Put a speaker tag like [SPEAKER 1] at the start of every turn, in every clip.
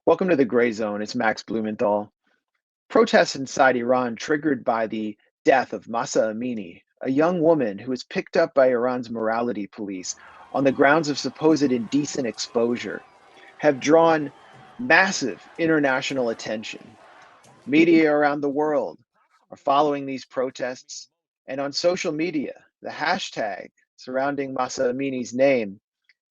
[SPEAKER 1] Welcome to the Grayzone. It's Max Blumenthal. Protests inside Iran triggered by the death of Masa Amini, a young woman who was picked up by Iran's morality police on the grounds of supposed indecent exposure, have drawn massive international attention. Media around the world are following these protests, and on social media, the hashtag surrounding Masa Amini's name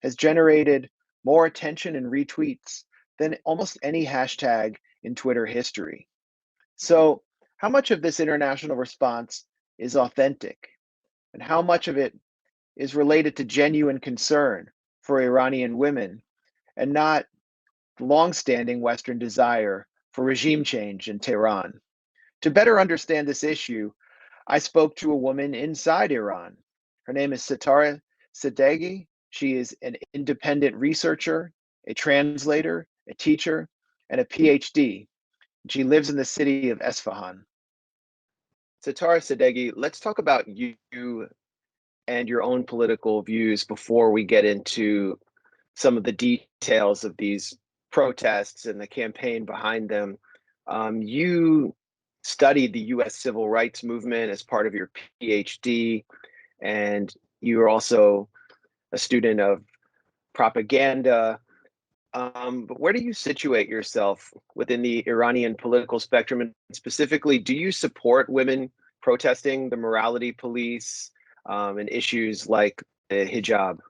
[SPEAKER 1] has generated more attention and retweets than almost any hashtag in Twitter history. So, how much of this international response is authentic, and how much of it is related to genuine concern for Iranian women and not the longstanding Western desire for regime change in Tehran? To better understand this issue, I spoke to a woman inside Iran. Her name is Satara Sadagi. She is an independent researcher, a translator, a teacher, and a PhD. She lives in the city of Esfahan. Satara Sadegi, let's talk about you and your own political views before we get into some of the details of these protests and the campaign behind them. You studied the US civil rights movement as part of your PhD, and you are also a student of propaganda. But where do you situate yourself within the Iranian political spectrum? And specifically, do you support women protesting the morality police and issues like the hijab?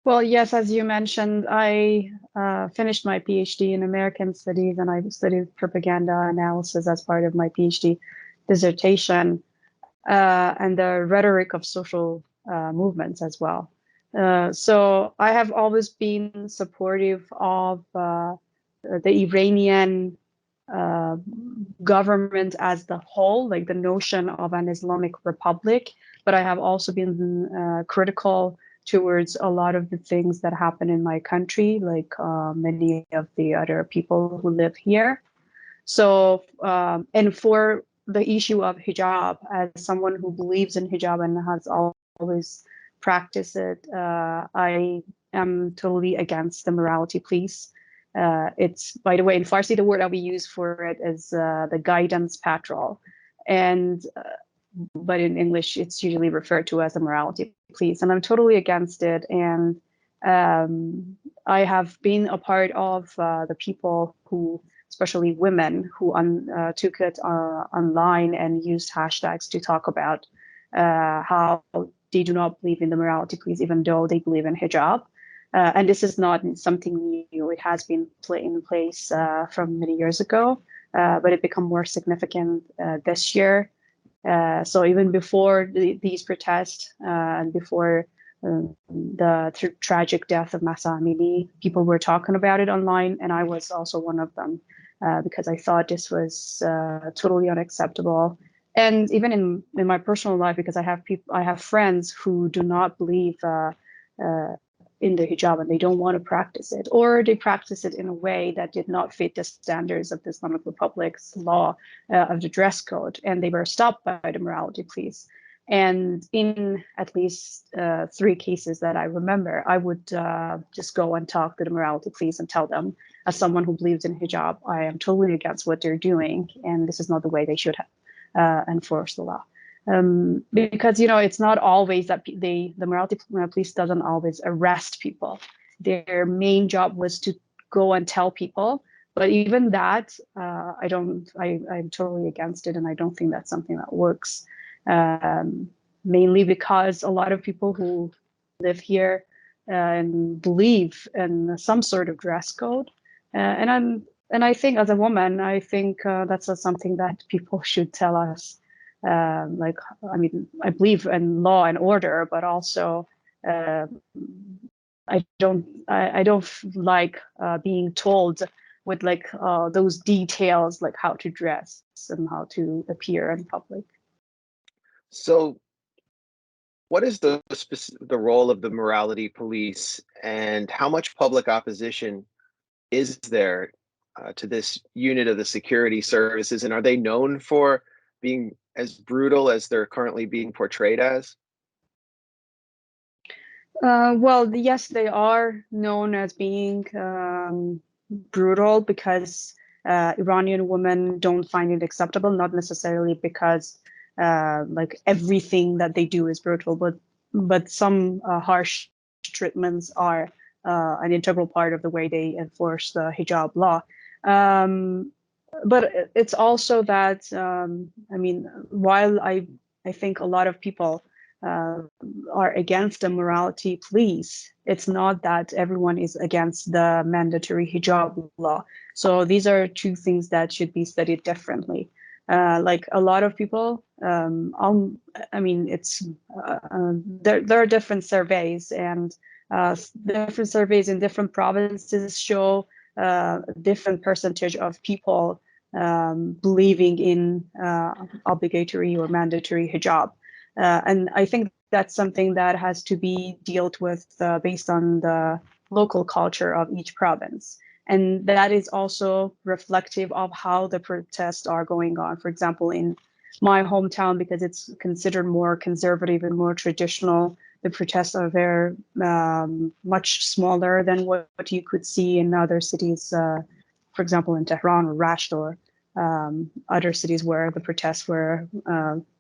[SPEAKER 2] Well, yes, as you mentioned, I finished my PhD in American Studies, and I studied propaganda analysis as part of my PhD dissertation, and the rhetoric of social movements as well. So I have always been supportive of the Iranian government as the whole, like the notion of an Islamic republic, but I have also been critical towards a lot of the things that happen in my country, like many of the other people who live here. So, and for the issue of hijab, as someone who believes in hijab and has always practiced it, I am totally against the morality police. It's, by the way, in Farsi, the word that we use for it is the guidance patrol. And but in English, it's usually referred to as a morality police, and I'm totally against it. And I have been a part of the people who, especially women, who took it online and used hashtags to talk about how they do not believe in the morality police, even though they believe in hijab. And this is not something new. It has been in place from many years ago, but it became more significant this year. So even before these protests and before the tragic death of Masa Amini, people were talking about it online, and I was also one of them because I thought this was totally unacceptable. And even in my personal life, because I have friends who do not believe in the hijab and they don't want to practice it, or they practice it in a way that did not fit the standards of the Islamic Republic's law of the dress code, and they were stopped by the morality police. And in at least 3 cases that I remember, I would just go and talk to the morality police and tell them, as someone who believes in hijab, I am totally against what they're doing, and this is not the way they should enforce the law. Because it's not always that the morality police doesn't always arrest people. Their main job was to go and tell people, but even that I'm totally against it, and I don't think that's something that works. Mainly because a lot of people who live here and believe in some sort of dress code, and I think as a woman, I think that's something that people should tell us. Like, I mean, I believe in law and order, but also I don't like being told with like those details, like how to dress and how to appear in public.
[SPEAKER 1] So, what is the role of the morality police, and how much public opposition is there to this unit of the security services, and are they known for being as brutal as they're currently being portrayed as?
[SPEAKER 2] Well, yes, they are known as being brutal because Iranian women don't find it acceptable, not necessarily because like everything that they do is brutal, but some harsh treatments are an integral part of the way they enforce the hijab law. Um, but it's also that I mean, while I think a lot of people uh, are against the morality police, it's not that everyone is against the mandatory hijab law. So these are two things that should be studied differently. Like a lot of people, I mean, it's there are different surveys, and different surveys in different provinces show different percentage of people believing in obligatory or mandatory hijab. And I think that's something that has to be dealt with based on the local culture of each province. And that is also reflective of how the protests are going on. For example, in my hometown, because it's considered more conservative and more traditional, the protests are very much smaller than what you could see in other cities, for example, in Tehran or Rasht or other cities where the protests were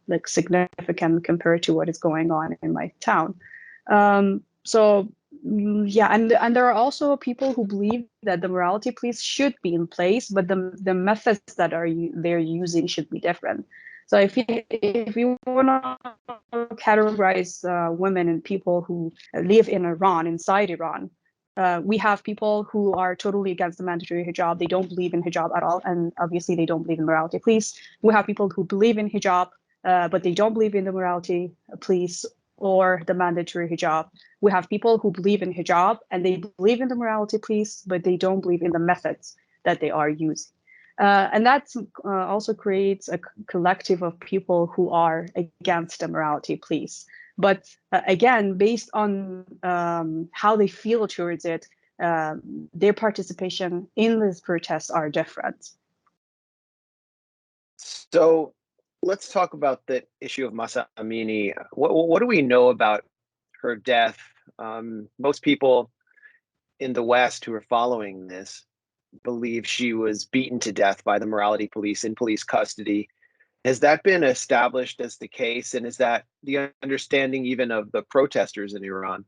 [SPEAKER 2] like significant compared to what is going on in my town. Yeah, and there are also people who believe that the morality police should be in place, but the methods that they're using should be different. So if you want to categorize women and people who live in Iran, inside Iran, we have people who are totally against the mandatory hijab. They don't believe in hijab at all, and obviously they don't believe in morality police. We have people who believe in hijab, but they don't believe in the morality police or the mandatory hijab. We have people who believe in hijab and they believe in the morality police, but they don't believe in the methods that they are using. And that also creates a collective of people who are against the morality police. But again, based on how they feel towards it, their participation in these protests are different.
[SPEAKER 1] So let's talk about the issue of Masa Amini. What do we know about her death? Most people in the West who are following this believe she was beaten to death by the morality police in police custody. Has that been established as the case? And is that the understanding even of the protesters in Iran?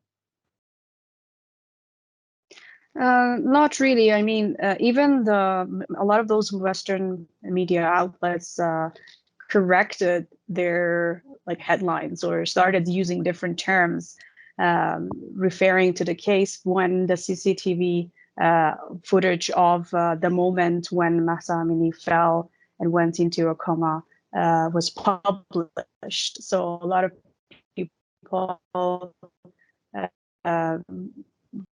[SPEAKER 2] Not really. I mean, even a lot of those Western media outlets corrected their like headlines or started using different terms referring to the case when the CCTV footage of the moment when Mahsa Amini fell and went into a coma was published. So a lot of people uh,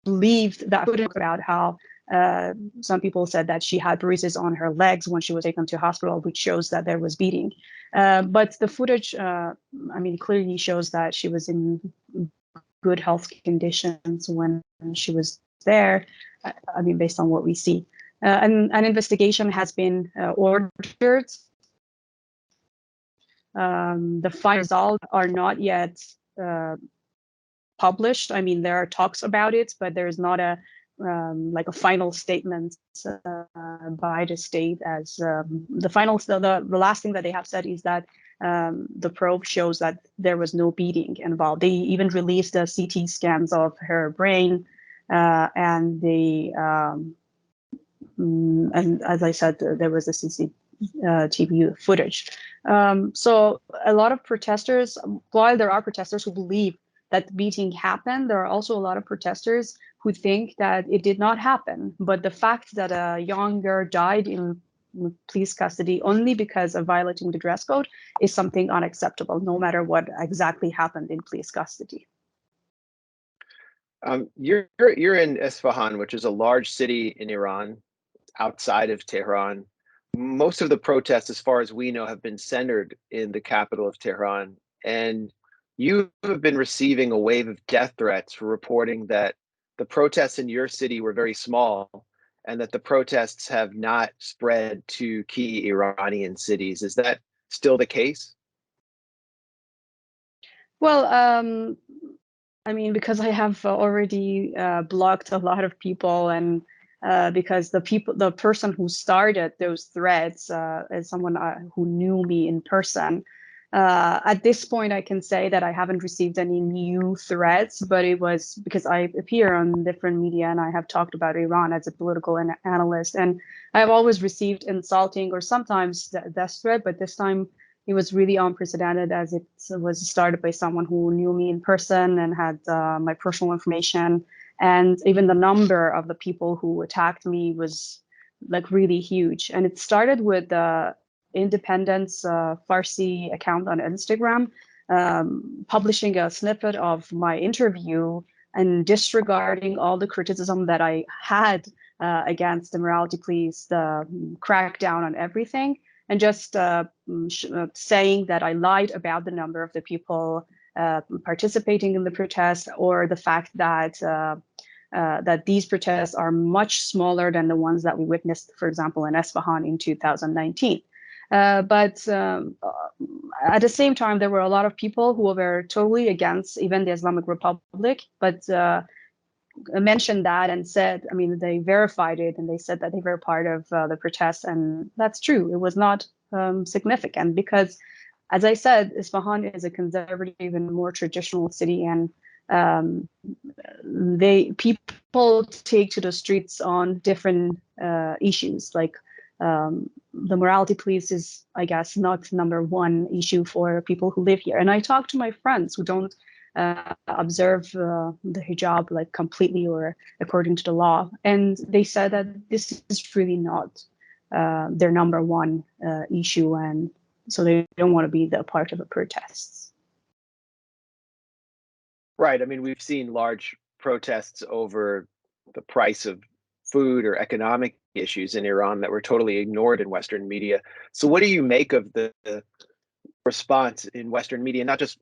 [SPEAKER 2] believed that footage about how some people said that she had bruises on her legs when she was taken to hospital, which shows that there was beating. But the footage, I mean, clearly shows that she was in good health conditions when she was there. I mean, based on what we see. And an investigation has been ordered. The final results are not yet published. I mean, there are talks about it, but there's not a like a final statement by the state. As the last thing that they have said is that the probe shows that there was no beating involved. They even released the CT scans of her brain, and and as I said, there was a CCTV footage. So a lot of protesters, while there are protesters who believe that beating happened, there are also a lot of protesters who think that it did not happen. But the fact that a young girl died in police custody only because of violating the dress code is something unacceptable, no matter what exactly happened in police custody.
[SPEAKER 1] You're in Isfahan, which is a large city in Iran, outside of Tehran. Most of the protests, as far as we know, have been centered in the capital of Tehran. And you have been receiving a wave of death threats for reporting that the protests in your city were very small and that the protests have not spread to key Iranian cities. Is that still the case?
[SPEAKER 2] Well, I mean, because I have already blocked a lot of people, and because the person who started those threads is someone who knew me in person. At this point, I can say that I haven't received any new threats, but it was because I appear on different media and I have talked about Iran as a political analyst, and I've always received insulting or sometimes death threat, but this time it was really unprecedented as it was started by someone who knew me in person and had my personal information. And even the number of the people who attacked me was like really huge. And it started with the Independence Farsi account on Instagram, publishing a snippet of my interview and disregarding all the criticism that I had against the morality police, the crackdown on everything, and just saying that I lied about the number of the people participating in the protest, or the fact that that these protests are much smaller than the ones that we witnessed, for example, in Esfahan in 2019. But at the same time, there were a lot of people who were totally against even the Islamic Republic, but mentioned that and said, I mean, they verified it and they said that they were part of the protest. And that's true. It was not significant because, as I said, Isfahan is a conservative and more traditional city, and people take to the streets on different issues. Like the morality police is, I guess, not number one issue for people who live here. And I talk to my friends who don't observe the hijab like completely or according to the law, and they said that this is really not their number one issue, and so they don't want to be the part of the protests.
[SPEAKER 1] Right. I mean, we've seen large protests over the price of food or economic issues in Iran that were totally ignored in Western media. So, what do you make of the response in Western media, not just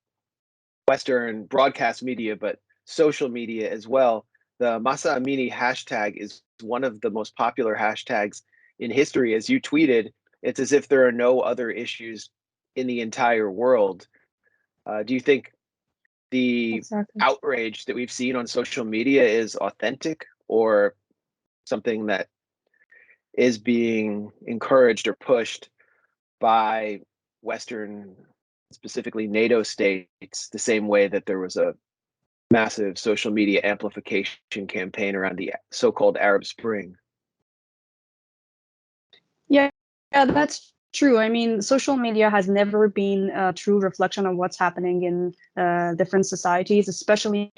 [SPEAKER 1] Western broadcast media, but social media as well? The Masa Amini hashtag is one of the most popular hashtags in history. As you tweeted, it's as if there are no other issues in the entire world. Do you think the
[SPEAKER 2] Exactly.
[SPEAKER 1] outrage that we've seen on social media is authentic, or something that is being encouraged or pushed by Western, specifically NATO states, the same way that there was a massive social media amplification campaign around the so-called Arab Spring?
[SPEAKER 2] Yeah, yeah, that's true. I mean, social media has never been a true reflection of what's happening in different societies, especially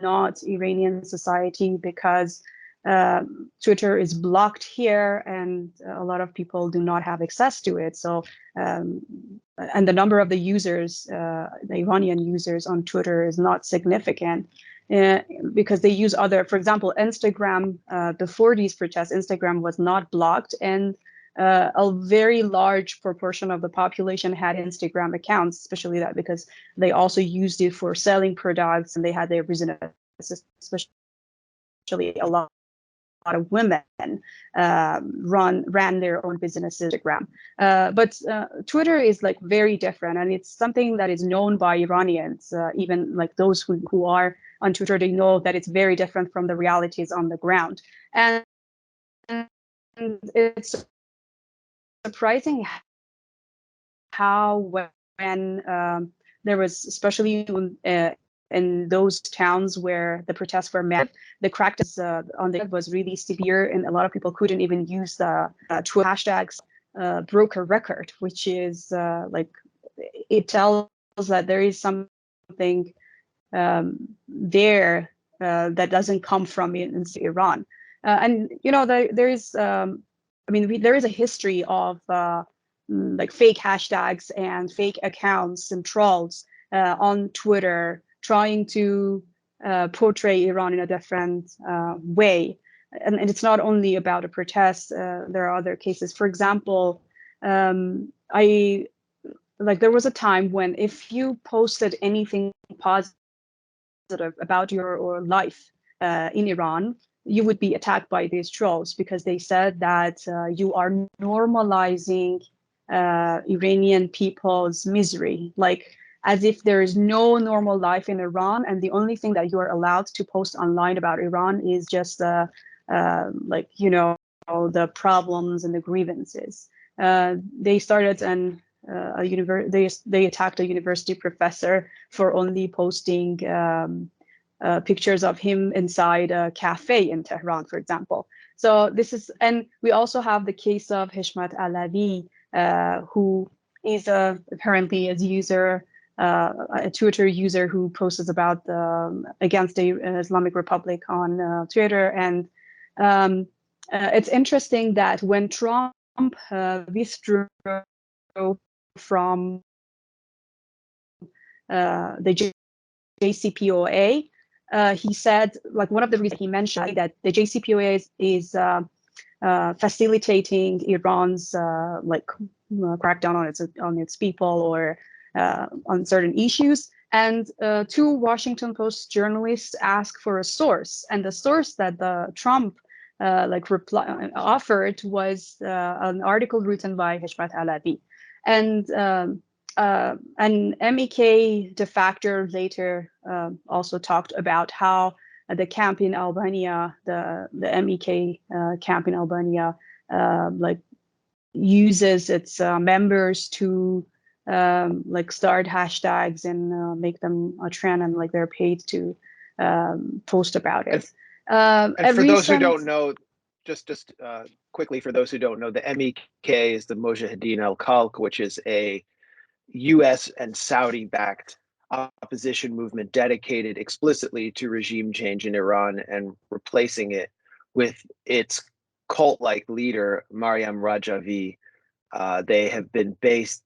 [SPEAKER 2] not Iranian society, because Twitter is blocked here and a lot of people do not have access to it. So, and the number of the users, the Iranian users on Twitter is not significant. Because they use other, for example, Instagram. Before these protests, Instagram was not blocked, and a very large proportion of the population had Instagram accounts, especially that because they also used it for selling products and they had their business, especially a lot of women ran their own businesses on Instagram. But Twitter is like very different, and it's something that is known by Iranians. Even like those who are on Twitter, they know that it's very different from the realities on the ground. And it's surprising how when there was, especially in those towns where the protests were met, the crackdown on the was really severe, and a lot of people couldn't even use the Twitter hashtags. Broke a record, which is like it tells that there is something there that doesn't come from in Iran. And you know, there is I mean, there is a history of like fake hashtags and fake accounts and trolls on Twitter trying to portray Iran in a different way. And it's not only about a protest. There are other cases. For example, I like there was a time when if you posted anything positive about your life in Iran, you would be attacked by these trolls because they said that you are normalizing Iranian people's misery. Like as if there is no normal life in Iran, and the only thing that you are allowed to post online about Iran is just like, you know, the problems and the grievances. They started they attacked a university professor for only posting pictures of him inside a cafe in Tehran, for example. So this is, and we also have the case of Hishmat Alavi, who is apparently a user, a Twitter user who posts about against the Islamic Republic on Twitter. And it's interesting that when Trump withdrew from the JCPOA, he said, like, one of the reasons he mentioned that the JCPOA is facilitating Iran's crackdown on its people, or on certain issues. And two Washington Post journalists asked for a source, and the source that the Trump offered was an article written by Hishmat Alavi. And MEK defector later also talked about how the camp in Albania, the MEK camp in Albania, uses its members to start hashtags and make them a trend, and like they're paid to post about it.
[SPEAKER 1] And for those who don't know, just quickly, for those who don't know, the MEK is the Mojahedin al-Khalq, which is a U.S. and Saudi-backed opposition movement dedicated explicitly to regime change in Iran and replacing it with its cult-like leader, Maryam Rajavi. They have been based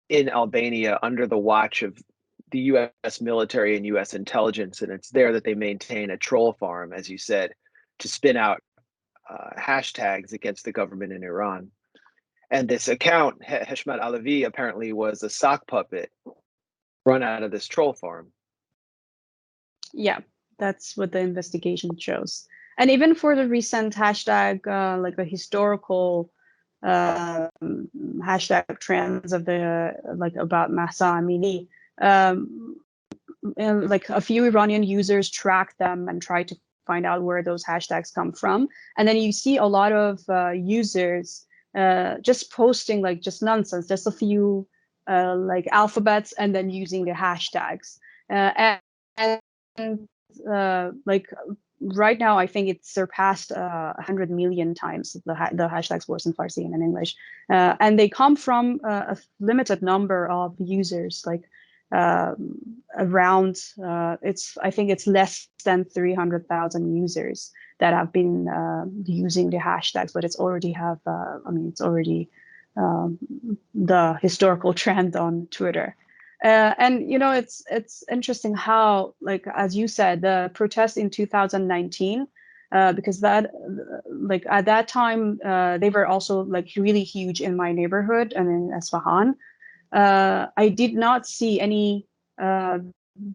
[SPEAKER 1] in Albania under the watch of the U.S. military and U.S. intelligence, and it's there that they maintain a troll farm, as you said, to spin out hashtags against the government in Iran. And this account, Hishmat Alavi, apparently was a sock puppet run out of this troll farm.
[SPEAKER 2] Yeah, that's what the investigation shows. And even for the recent hashtag, like the historical hashtag trends of the about Mahsa Amini, like a few Iranian users track them and try to find out where those hashtags come from. And then you see a lot of users just posting like just nonsense, just a few like alphabets, and then using the hashtags. And like right now, I think it's surpassed 100 million times the hashtags words in Farsi and in English, and they come from a limited number of users, like around I think it's less than 300,000 users that have been using the hashtags, but it's already it's already the historical trend on Twitter. And you know, it's interesting how, like as you said, the protest in 2019, because that like at that time they were also like really huge in my neighborhood and in Isfahan. I did not see any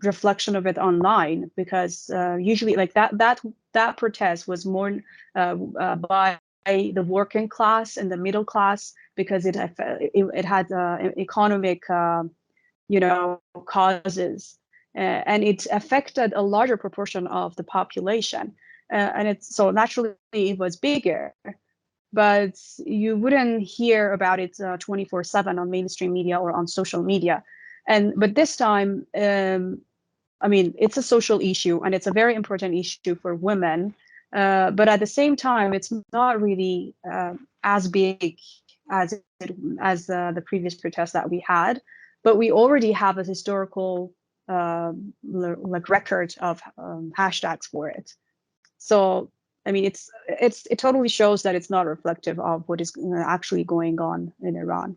[SPEAKER 2] reflection of it online, because usually like that protest was more by the working class and the middle class, because it had economic causes, and it affected a larger proportion of the population, and it's so naturally it was bigger, but you wouldn't hear about it 24/7 on mainstream media or on social media. But this time, it's a social issue, and it's a very important issue for women, but at the same time it's not really as big as the previous protests that we had. But we already have a historical like record of hashtags for it. So it totally shows that it's not reflective of what is actually going on in Iran.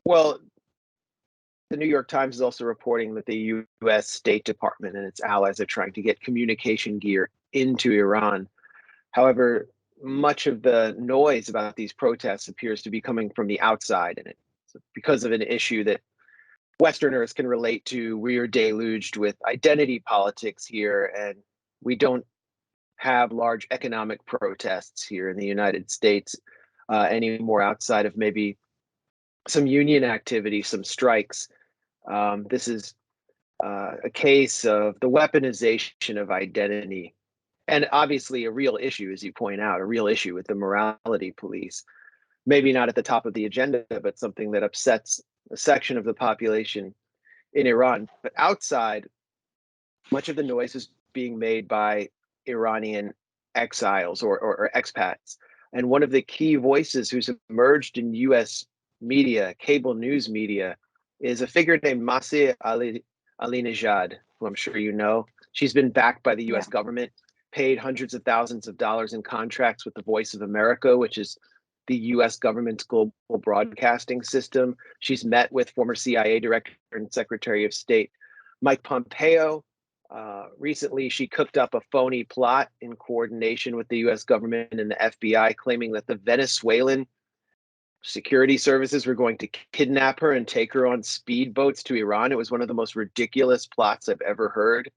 [SPEAKER 1] Well, the New York Times is also reporting that the U.S. State Department and its allies are trying to get communication gear into Iran. However, much of the noise about these protests appears to be coming from the outside, and it's because of an issue that Westerners can relate to. We are deluged with identity politics here, and we don't have large economic protests here in the United States anymore, outside of maybe some union activity, some strikes. This is a case of the weaponization of identity, and obviously a real issue, as you point out, a real issue with the morality police. Maybe not at the top of the agenda, but something that upsets a section of the population in Iran. But outside, much of the noise is being made by Iranian exiles or expats. And one of the key voices who's emerged in US media, cable news media, is a figure named Masih Ali Nejad, who I'm sure you know. She's been backed by the US
[SPEAKER 2] Yeah.
[SPEAKER 1] government, paid hundreds of thousands of dollars in contracts with the Voice of America, which is the US government's global broadcasting system. She's met with former CIA director and Secretary of State Mike Pompeo. Recently, she cooked up a phony plot in coordination with the US government and the FBI, claiming that the Venezuelan security services were going to kidnap her and take her on speedboats to Iran. It was one of the most ridiculous plots I've ever heard.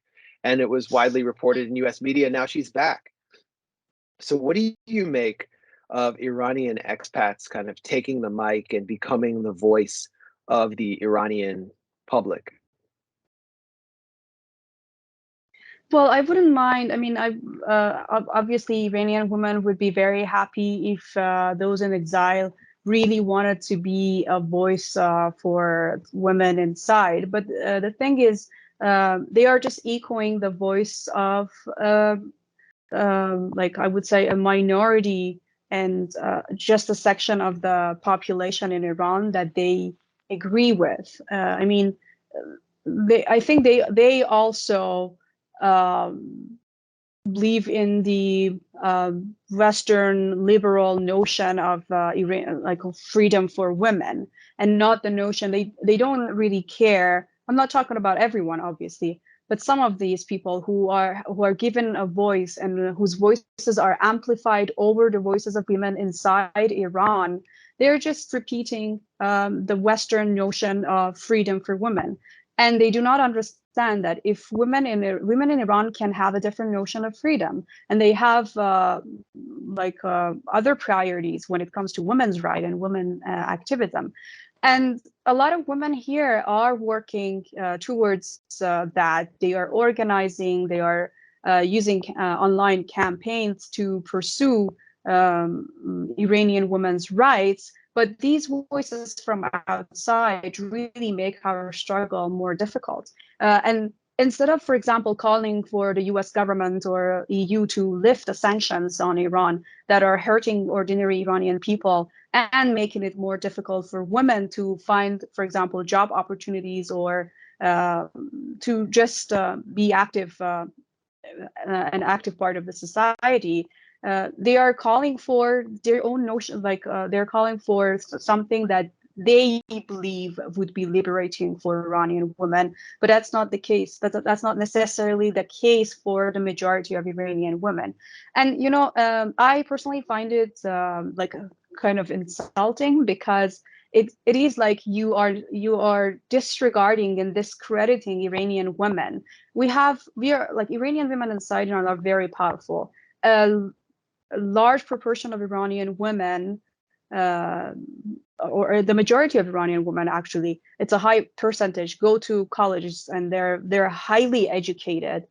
[SPEAKER 1] And it was widely reported in US media. Now she's back. So, what do you make of Iranian expats kind of taking the mic and becoming the voice of the Iranian public?
[SPEAKER 2] Well, I wouldn't mind. I mean, obviously Iranian women would be very happy if those in exile really wanted to be a voice for women inside. But the thing is, they are just echoing the voice of, like I would say, a minority and just a section of the population in Iran that they agree with. I mean, I think they also um, believe in the Western liberal notion of Iran, like freedom for women, and not the notion they don't really care. I'm not talking about everyone, obviously, but some of these people who are given a voice and whose voices are amplified over the voices of women inside Iran, they're just repeating the Western notion of freedom for women, and they do not understand that if women in Iran can have a different notion of freedom, and they have other priorities when it comes to women's right and women activism. And a lot of women here are working towards that. They are organizing, they are using online campaigns to pursue Iranian women's rights. But these voices from outside really make our struggle more difficult. And instead of, for example, calling for the US government or EU to lift the sanctions on Iran that are hurting ordinary Iranian people and making it more difficult for women to find, for example, job opportunities or to just be active, an active part of the society, they are calling for their own notion, they're calling for something that they believe would be liberating for Iranian women, but that's not the case. That's not necessarily the case for the majority of Iranian women. And I personally find it like kind of insulting, because it is like you are disregarding and discrediting Iranian women. We are like Iranian women inside Iran are very powerful. A large proportion of Iranian women, uh, or the majority of Iranian women, actually, it's a high percentage, go to colleges and they're highly educated.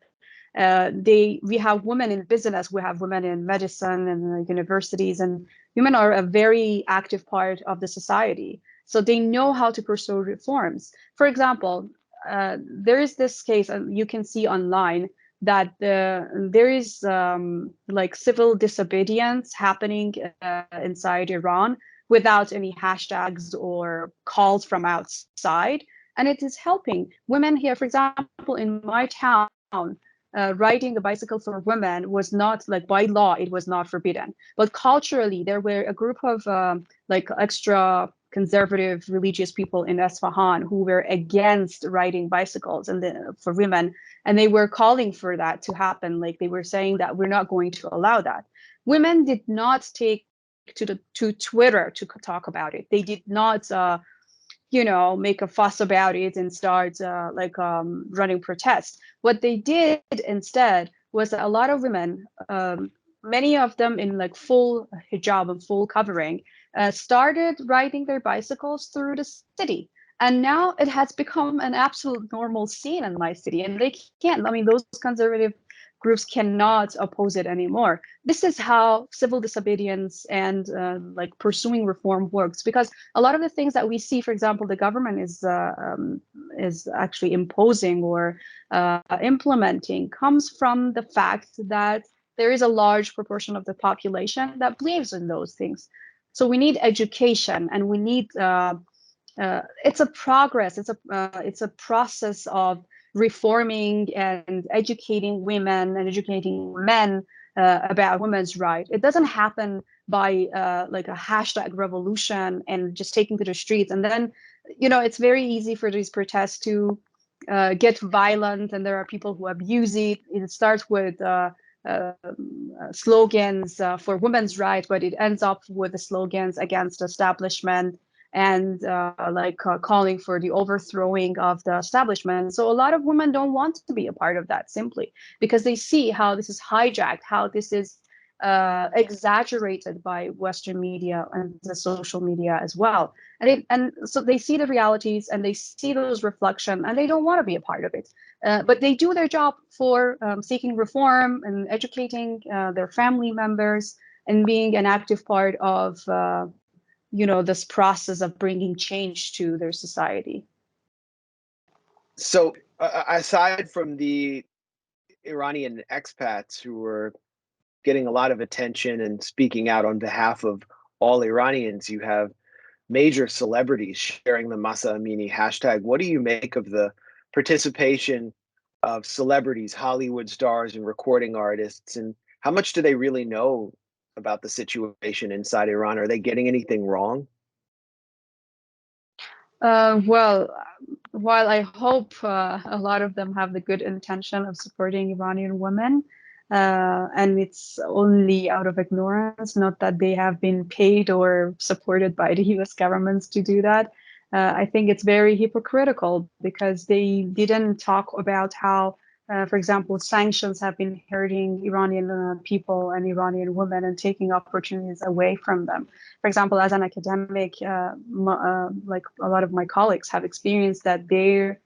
[SPEAKER 2] We have women in business, we have women in medicine and universities, and women are a very active part of the society. So they know how to pursue reforms. For example, there is this case, and you can see online that there is like civil disobedience happening inside Iran without any hashtags or calls from outside. And it is helping women here. For example, in my town, riding a bicycle for women was not, like, by law, it was not forbidden. But culturally, there were a group of like extra conservative religious people in Esfahan who were against riding bicycles for women, and they were calling for that to happen. Like, they were saying that we're not going to allow that. Women did not take to Twitter to talk about it. They did not make a fuss about it and start running protests. What they did instead was that a lot of women many of them in like full hijab and full covering, started riding their bicycles through the city. And now it has become an absolute normal scene in my city. And they can't, I mean, those conservative groups cannot oppose it anymore. This is how civil disobedience and like pursuing reform works, because a lot of the things that we see, for example, the government is actually imposing or implementing, comes from the fact that there is a large proportion of the population that believes in those things. So we need education, and we need it's a progress. It's a process of reforming and educating women and educating men about women's rights. It doesn't happen by like a hashtag revolution and just taking to the streets. And then, you know, it's very easy for these protests to get violent, and there are people who abuse it. It starts with slogans for women's rights, but it ends up with the slogans against establishment and calling for the overthrowing of the establishment. So a lot of women don't want to be a part of that, simply because they see how this is hijacked, how this is exaggerated by Western media and the social media as well. And so they see the realities and they see those reflections, and they don't want to be a part of it. But they do their job for seeking reform and educating their family members and being an active part of you know, this process of bringing change to their society.
[SPEAKER 1] So, aside from the Iranian expats who were getting a lot of attention and speaking out on behalf of all Iranians, you have major celebrities sharing the Masa Amini hashtag. What do you make of the participation of celebrities, Hollywood stars, and recording artists? And how much do they really know about the situation inside Iran? Are they getting anything wrong?
[SPEAKER 2] Well, while I hope a lot of them have the good intention of supporting Iranian women, and it's only out of ignorance, not that they have been paid or supported by the US governments to do that. I think it's very hypocritical because they didn't talk about how, for example, sanctions have been hurting Iranian people and Iranian women and taking opportunities away from them. For example, as an academic, like a lot of my colleagues have experienced that their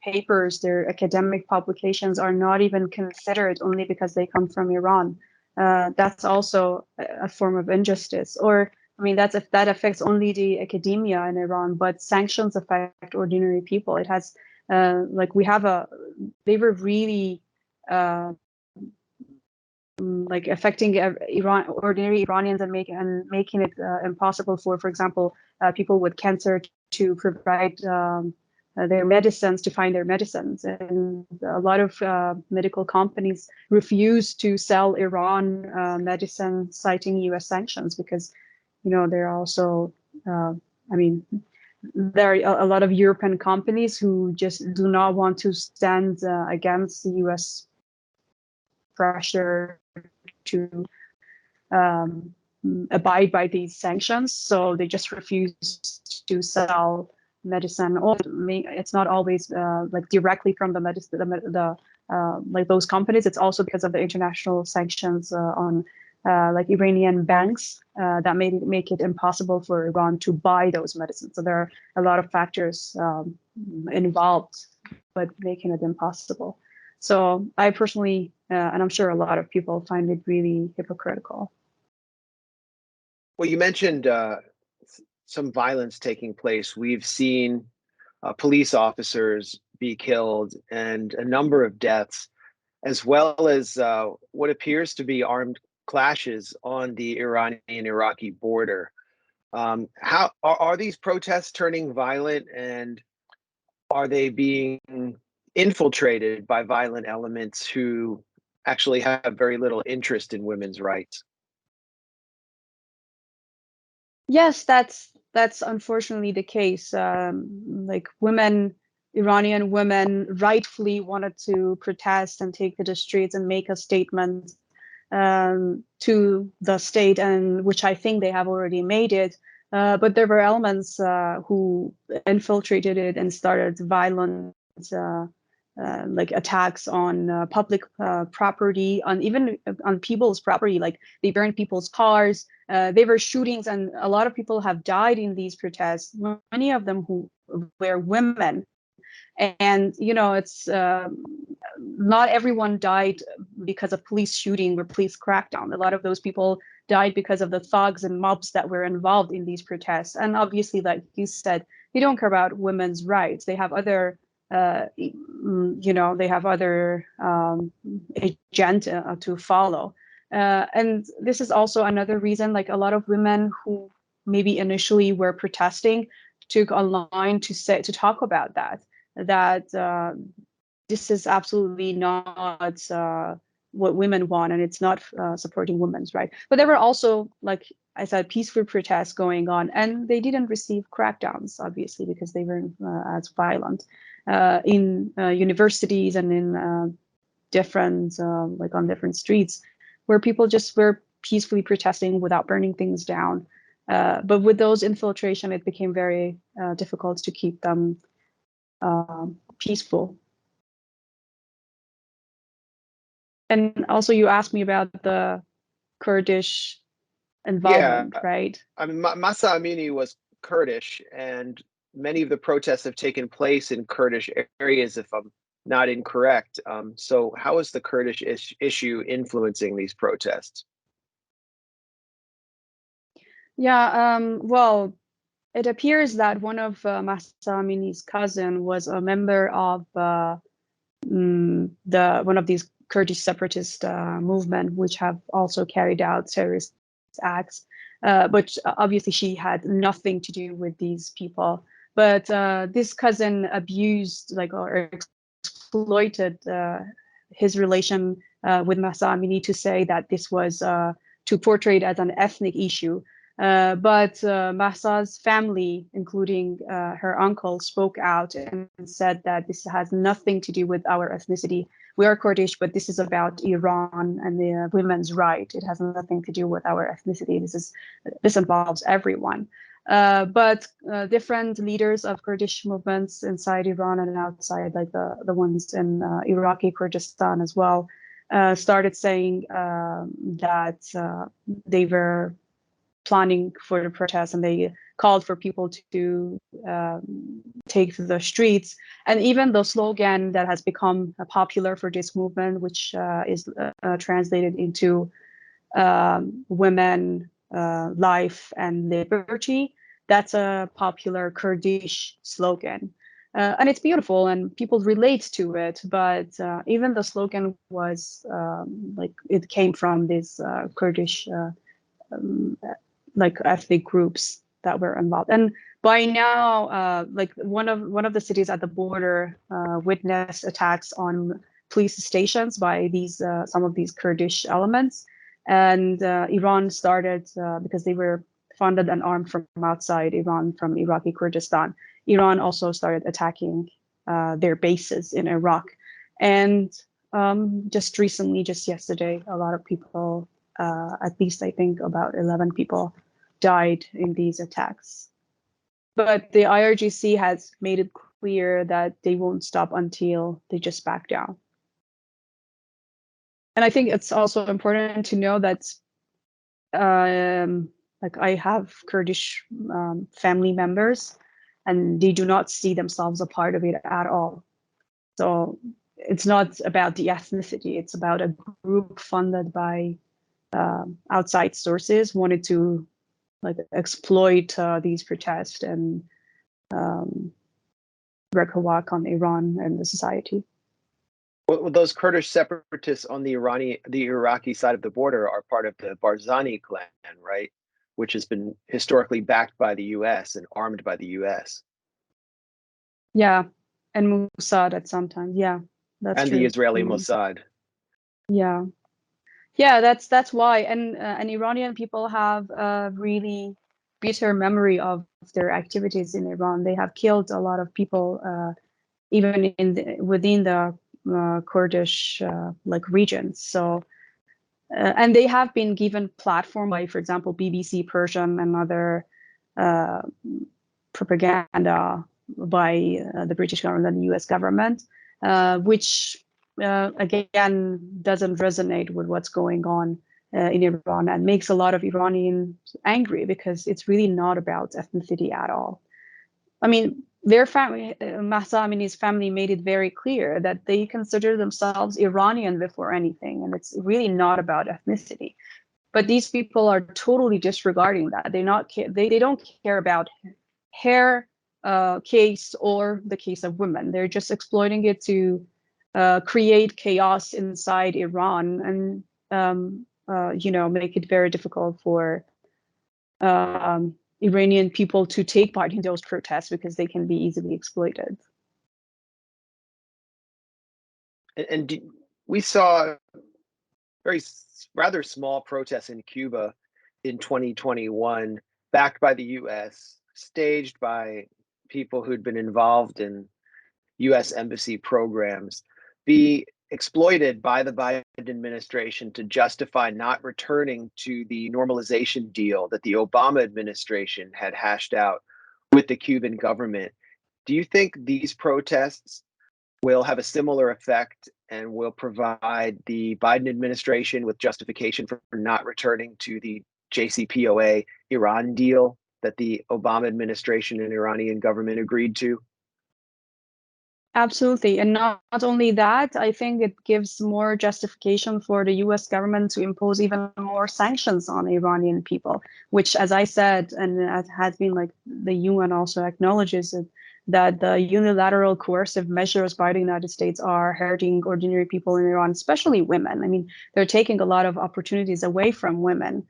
[SPEAKER 2] papers, their academic publications are not even considered only because they come from Iran. That's also a form of injustice. Or, I mean, that affects only the academia in Iran, but sanctions affect ordinary people. It has, they were really like affecting ordinary Iranians and making it impossible for example, people with cancer to provide their medicines, to find their medicines. And a lot of medical companies refuse to sell Iran medicine, citing US sanctions, because, you know, there are also, I mean, there are a lot of European companies who just do not want to stand against the US pressure to abide by these sanctions. So they just refuse to sell medicine, or it's not always like directly from the medicine, like those companies. It's also because of the international sanctions on like Iranian banks that make it impossible for Iran to buy those medicines. So there are a lot of factors involved, but making it impossible. So I personally, and I'm sure a lot of people, find it really hypocritical.
[SPEAKER 1] Well, you mentioned some violence taking place. We've seen police officers be killed and a number of deaths, as well as what appears to be armed clashes on the Iranian-Iraqi border. How are these protests turning violent, and are they being infiltrated by violent elements who actually have very little interest in women's rights?
[SPEAKER 2] Yes, that's unfortunately the case. Like Iranian women rightfully wanted to protest and take to the streets and make a statement to the state, and which I think they have already made it. But there were elements who infiltrated it and started violent like attacks on public property, on even on people's property. Like they burned people's cars. There were shootings, and a lot of people have died in these protests. Many of them who were women, and it's not everyone died because of police shooting or police crackdown. A lot of those people died because of the thugs and mobs that were involved in these protests. And obviously, like you said, they don't care about women's rights. They have other they have other agenda to follow. And this is also another reason, like a lot of women who maybe initially were protesting took online to talk about that this is absolutely not what women want, and it's not supporting women's right. But there were also, like I said, peaceful protests going on, and they didn't receive crackdowns, obviously, because they weren't as violent in universities and in different, like on different streets, where people just were peacefully protesting without burning things down. But with those infiltration, it became very difficult to keep them peaceful. And also, you asked me about the Kurdish involvement,
[SPEAKER 1] Yeah,
[SPEAKER 2] right?
[SPEAKER 1] I mean, Masa Amini was Kurdish, and many of the protests have taken place in Kurdish areas, if I'm not incorrect. So, how is the Kurdish issue influencing these protests?
[SPEAKER 2] Yeah, well, it appears that one of Mahsa Amini's cousin was a member of the one of these Kurdish separatist movement, which have also carried out terrorist acts. But obviously, she had nothing to do with these people. But this cousin abused, like, or exploited his relation with Mahsa Amini to say that this was to portray it as an ethnic issue. But Mahsa's family, including her uncle, spoke out and said that this has nothing to do with our ethnicity. We are Kurdish, but this is about Iran and the women's right. It has nothing to do with our ethnicity. This involves everyone. But different leaders of Kurdish movements inside Iran and outside, like the ones in Iraqi Kurdistan as well, started saying that they were planning for the protests, and they called for people to take to the streets. And even the slogan that has become popular for this movement, which is translated into women, life, and liberty, that's a popular Kurdish slogan. And it's beautiful and people relate to it, but even the slogan was like it came from this Kurdish um, like ethnic groups that were involved. And by now, like one of the cities at the border witnessed attacks on police stations by these some of these Kurdish elements, and Iran started because they were funded and armed from outside Iran, from Iraqi Kurdistan. Iran also started attacking their bases in Iraq, and just recently, just yesterday, a lot of people, at least I think about 11 people, died in these attacks. But the IRGC has made it clear that they won't stop until they just back down. And I think it's also important to know that like I have Kurdish family members, and they do not see themselves a part of it at all. So it's not about the ethnicity, it's about a group funded by outside sources wanted to like exploit these protests and wreak havoc on Iran and the society.
[SPEAKER 1] Well, those Kurdish separatists on the Iraqi side of the border are part of the Barzani clan, right? Which has been historically backed by the U.S. and armed by the U.S.
[SPEAKER 2] Yeah, and Mossad at some time. Yeah, that's
[SPEAKER 1] and
[SPEAKER 2] true.
[SPEAKER 1] the Israeli Mossad.
[SPEAKER 2] Yeah, yeah, that's why. And Iranian people have a really bitter memory of their activities in Iran. They have killed a lot of people, even within the Kurdish like regions. So, and they have been given platform by, for example, BBC Persian and other propaganda by the British government and the U.S. government. which again doesn't resonate with what's going on in Iran, and makes a lot of Iranians angry, because it's really not about ethnicity at all. I mean, their family, Mahsa Amini's family, made it very clear that they consider themselves Iranian before anything, and it's really not about ethnicity. But these people are totally disregarding that. They don't care about hair case or the case of women. They're just exploiting it to create chaos inside Iran, and make it very difficult for Iranian people to take part in those protests, because they can be easily exploited.
[SPEAKER 1] And we saw rather small protests in Cuba in 2021, backed by the U.S., staged by people who'd been involved in U.S. embassy programs, be exploited by the Biden administration to justify not returning to the normalization deal that the Obama administration had hashed out with the Cuban government. Do you think these protests will have a similar effect and will provide the Biden administration with justification for not returning to the JCPOA Iran deal that the Obama administration and Iranian government agreed to?
[SPEAKER 2] Absolutely. And not only that, I think it gives more justification for the US government to impose even more sanctions on Iranian people, which, as I said, and it has been like the UN also acknowledges it, that the unilateral coercive measures by the United States are hurting ordinary people in Iran, especially women. I mean, they're taking a lot of opportunities away from women.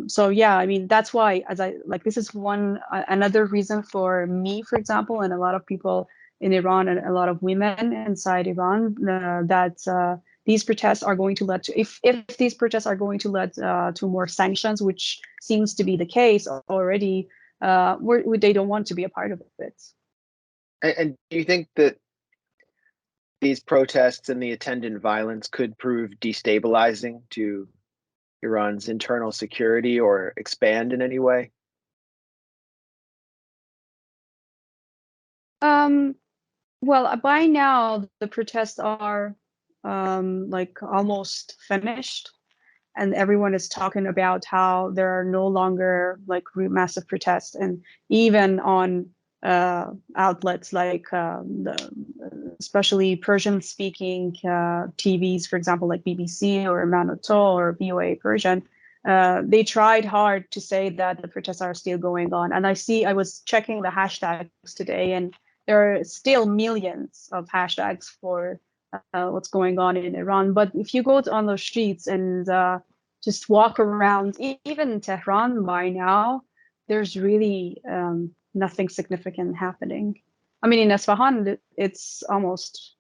[SPEAKER 2] So yeah, I mean, that's why, this is another reason for me, for example, and a lot of people in Iran and a lot of women inside Iran, that these protests are going to lead to, if these protests are going to lead to more sanctions, which seems to be the case already, they don't want to be a part of it.
[SPEAKER 1] And do you think that these protests and the attendant violence could prove destabilizing to Iran's internal security or expand in any way?
[SPEAKER 2] Well, by now the protests are almost finished, and everyone is talking about how there are no longer massive protests, and even on outlets like especially Persian-speaking TVs, for example, like BBC or Manoto or VOA Persian, they tried hard to say that the protests are still going on. And I was checking the hashtags today, and there are still millions of hashtags for what's going on in Iran. But if you go on the streets and just walk around, even in Tehran by now, there's really nothing significant happening. I mean, in Isfahan, it's almost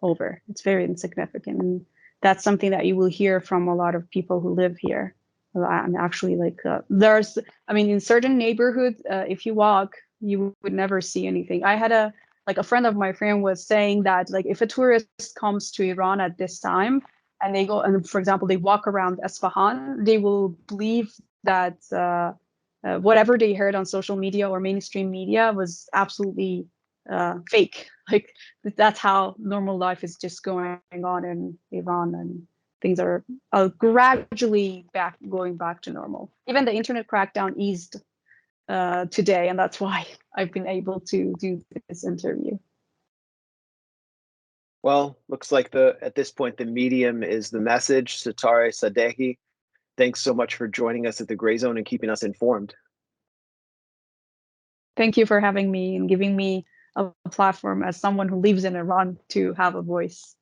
[SPEAKER 2] over. It's very insignificant. And that's something that you will hear from a lot of people who live here. And actually, in certain neighborhoods, if you walk, you would never see anything. I had a friend of my friend was saying that if a tourist comes to Iran at this time and they go and, for example, they walk around Isfahan, they will believe that whatever they heard on social media or mainstream media was absolutely fake. That's how normal life is just going on in Iran, and things are gradually going back to normal. Even the internet crackdown eased today, and that's why I've been able to do this interview.
[SPEAKER 1] Well, looks like at this point, the medium is the message. Satara Sadagi, thanks so much for joining us at the Grayzone and keeping us informed.
[SPEAKER 2] Thank you for having me and giving me a platform as someone who lives in Iran to have a voice.